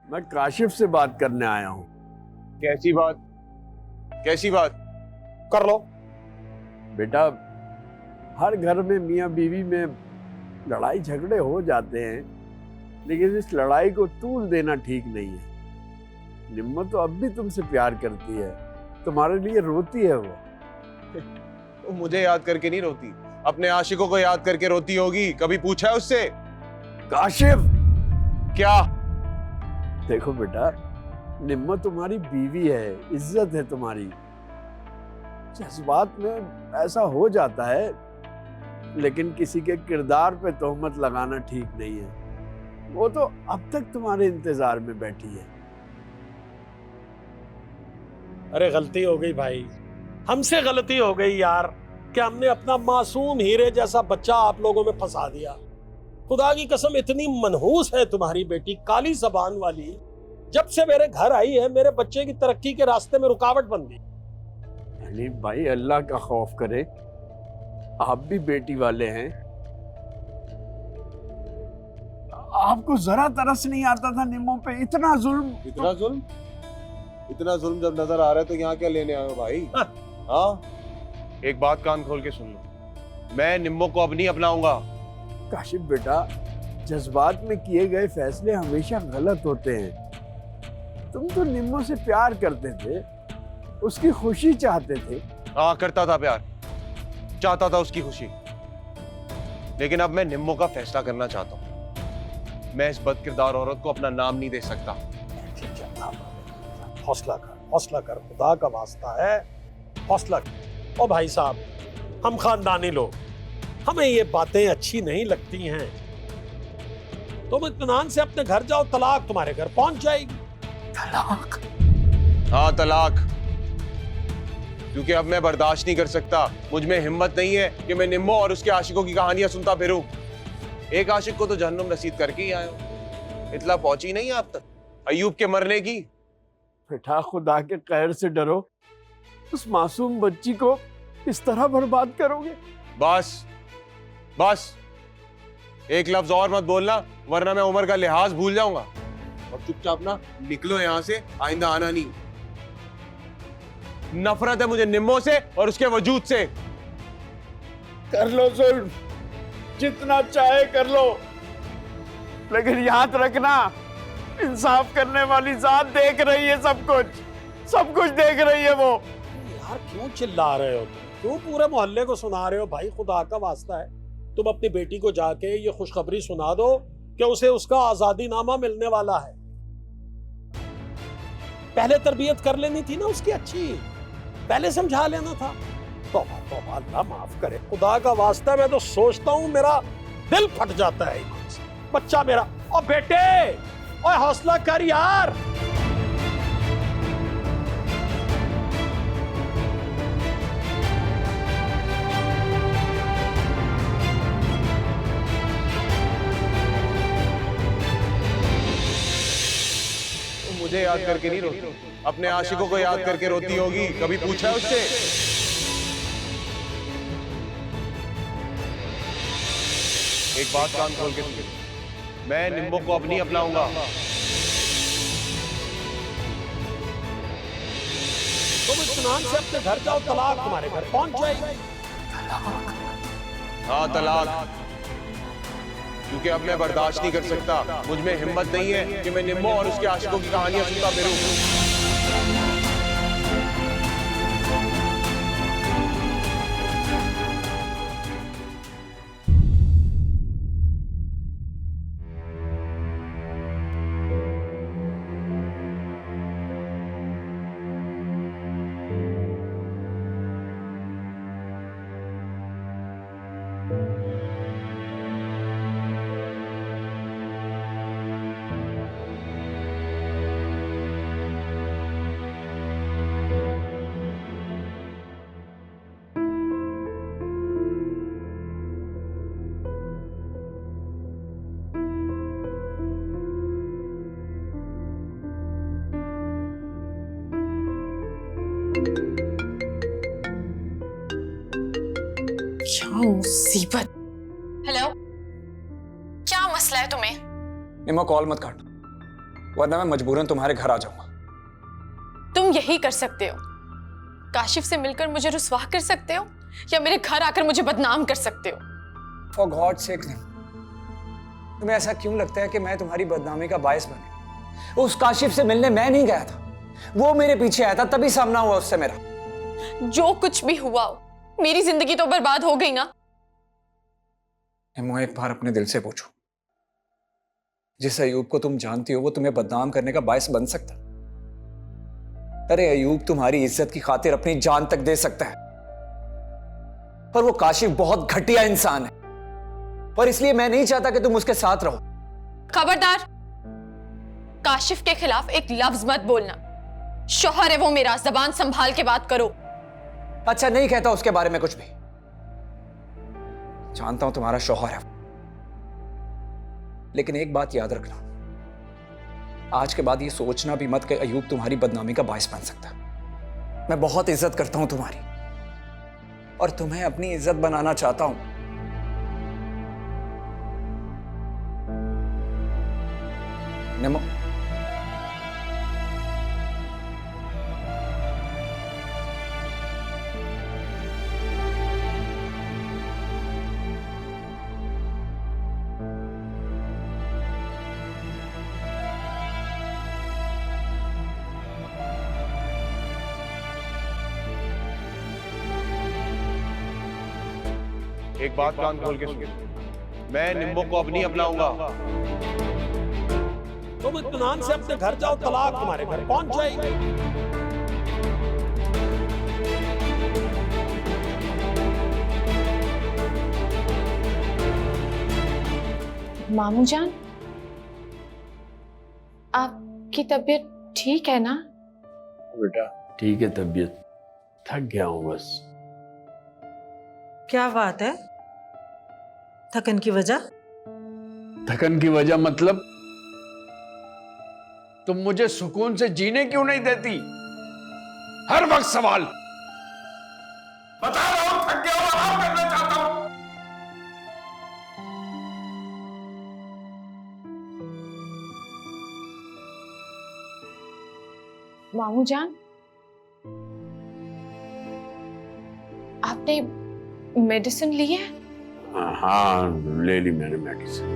मैं काशिफ से बात करने आया हूँ। कैसी बात? कैसी बात? कर लो। बेटा, हर घर में मियाँ बीवी में लड़ाई झगड़े हो जाते हैं, लेकिन इस लड़ाई को तूल देना ठीक नहीं है। निम्मो तो अब भी तुमसे प्यार करती है, तुम्हारे लिए रोती है वो। तो मुझे याद करके नहीं रोती, अपने आशिकों को याद करके रोती होगी। कभी पूछा है उससे? काशिफ, क्या? देखो बेटा, निम्मो तुम्हारी बीवी है, इज्जत है तुम्हारी। जज्बात में ऐसा हो जाता है, लेकिन किसी के किरदार पे तोहमत लगाना ठीक नहीं है। वो तो अब तक तुम्हारे इंतजार में बैठी है। अरे गलती हो गई भाई, हमसे गलती हो गई यार कि हमने अपना मासूम हीरे जैसा बच्चा आप लोगों में फंसा दिया। खुदा की कसम, इतनी मनहूस है तुम्हारी बेटी, काली जबान वाली। जब से मेरे घर आई है, मेरे बच्चे की तरक्की के रास्ते में रुकावट बन गई। अली भाई, अल्लाह का खौफ करे, आप भी बेटी वाले हैं। आपको जरा तरस नहीं आता था निम्मो पे? इतना जुल्म। इतना जुल्म? इतना जुल्म जब नजर आ रहा है तो यहाँ क्या लेने आए हो भाई? हाँ, एक बात कान खोल के सुन लो, मैं निम्मो को अब नहीं अपनाऊंगा। काशिफ बेटा, जज्बात में किए गए फैसले हमेशा गलत होते हैं। तुम तो निम्मो से प्यार करते थे, उसकी खुशी चाहते थे। हाँ, करता था प्यार, चाहता था उसकी खुशी, लेकिन अब मैं निम्मो का फैसला करना चाहता हूँ। मैं इस बदकिरदार औरत को अपना नाम नहीं दे सकता। हौसला कर, खुदा का वास्ता है, हौसला कर। ओ भाई साहब, हम खानदानी लोग, हमें ये बातें अच्छी नहीं लगती हैं। तुम इत्मीनान से अपने घर जाओ, तलाक तुम्हारे घर पहुंच जाएगी। तलाक? हाँ, तलाक। क्योंकि अब मैं बर्दाश्त नहीं कर सकता। मुझ में हिम्मत नहीं है कि मैं निम्मो और उसके आशिकों की कहानियां सुनता फिरूं। एक आशिक को तो जहन्नुम नसीब करके ही आया हूं। इतला पहुंची नहीं आप तक अय्यूब के मरने की? बेटा, खुदा के कहर से डरो। उस मासूम बच्ची को इस तरह बर्बाद करोगे? बस बस, एक लफ्ज और मत बोलना, वरना मैं उमर का लिहाज भूल जाऊंगा। और चुपचाप ना निकलो यहां से, आइंदा आना नहीं। नफरत है मुझे निम्मो से और उसके वजूद से। कर लो जुल्म, जितना चाहे कर लो, लेकिन याद रखना, इंसाफ करने वाली जात देख रही है, सब कुछ देख रही है वो। यार क्यों चिल्ला रहे हो तुम? क्यों पूरे मोहल्ले को सुना रहे हो? भाई खुदा का वास्ता है, तुम अपनी बेटी को जाके ये खुशखबरी सुना दो कि उसे उसका आजादी नामा मिलने वाला है। पहले तरबियत कर लेनी थी ना उसकी अच्छी, पहले समझा लेना था। तौबा तौबा, अल्लाह माफ करे। खुदा का वास्ता, मैं तो सोचता हूँ मेरा दिल फट जाता है ईमान से। बच्चा मेरा, और बेटे, और हौसला कर यार। मुझे याद करके नहीं रोती, अपने आशिकों को याद करके रोती होगी। कभी पूछा है उससे? एक बात कान खोल के सुन, मैं निम्मो को अब नहीं अपनाऊंगा। तुम इत्मीनान से अपने घर जाओ, तलाक तुम्हारे घर पहुंच जाएगी। हाँ, तलाक। क्योंकि अब मैं बर्दाश्त नहीं कर सकता। मुझ में हिम्मत नहीं है कि मैं निम्मो और उसके आशिकों की कहानियां सुनता फिरूं। क्या मुसीबत। हेलो, क्या मसला है तुम्हें? निम्मा, कॉल मत काट। वरना मैं मजबूरन तुम्हारे घर आ जाऊंगा। तुम यही कर सकते हो। काशिफ से मिलकर मुझे रुसवा कर सकते हो या मेरे घर आकर मुझे बदनाम कर सकते हो। फॉर गॉड सेक, तुम्हें ऐसा क्यों लगता है कि मैं तुम्हारी बदनामी का बायस बने? उस काशिफ से मिलने मैं नहीं गया था, वो मेरे पीछे आया था, तभी सामना हुआ उससे मेरा। जो कुछ भी हुआ हो, मेरी जिंदगी तो बर्बाद हो गई ना। निम्मो, एक बार अपने दिल से पूछो, जिस अयूब को तुम जानती हो वो तुम्हें बदनाम करने का बायस बन सकता? अरे अयूब तुम्हारी इज्जत की खातिर अपनी जान तक दे सकता है, पर वो काशिफ बहुत घटिया इंसान है, और इसलिए मैं नहीं चाहता कि तुम उसके साथ रहो। खबरदार, काशिफ के खिलाफ एक लफ्ज मत बोलना। शौहर है वो मेरा, जबान संभाल के बात करो। अच्छा, नहीं कहता उसके बारे में कुछ भी, जानता हूं तुम्हारा शौहर है, लेकिन एक बात याद रखना, आज के बाद ये सोचना भी मत कि अयूब तुम्हारी बदनामी का बायस बन सकता। मैं बहुत इज्जत करता हूं तुम्हारी, और तुम्हें अपनी इज्जत बनाना चाहता हूं। निम्मो, एक बात कान खोल के सुन, मैं निम्बो को अब नहीं अपनाऊंगा। तुम इत्मीनान से अपने घर जाओ, तलाक तुम्हारे घर पहुंच जाएगी। मामू जान, आपकी तबीयत ठीक है ना? बेटा ठीक है, तबीयत थक गया हूँ बस। क्या बात है? थकन की वजह? थकन की वजह मतलब तुम मुझे सुकून से जीने क्यों नहीं देती? हर वक्त सवाल। बता रहा हूं, थक गया हूं, आराम करना चाहता हूं। मामू जान, आपने मेडिसिन ली है? हाँ, ले ली मैंने मेडिसिन।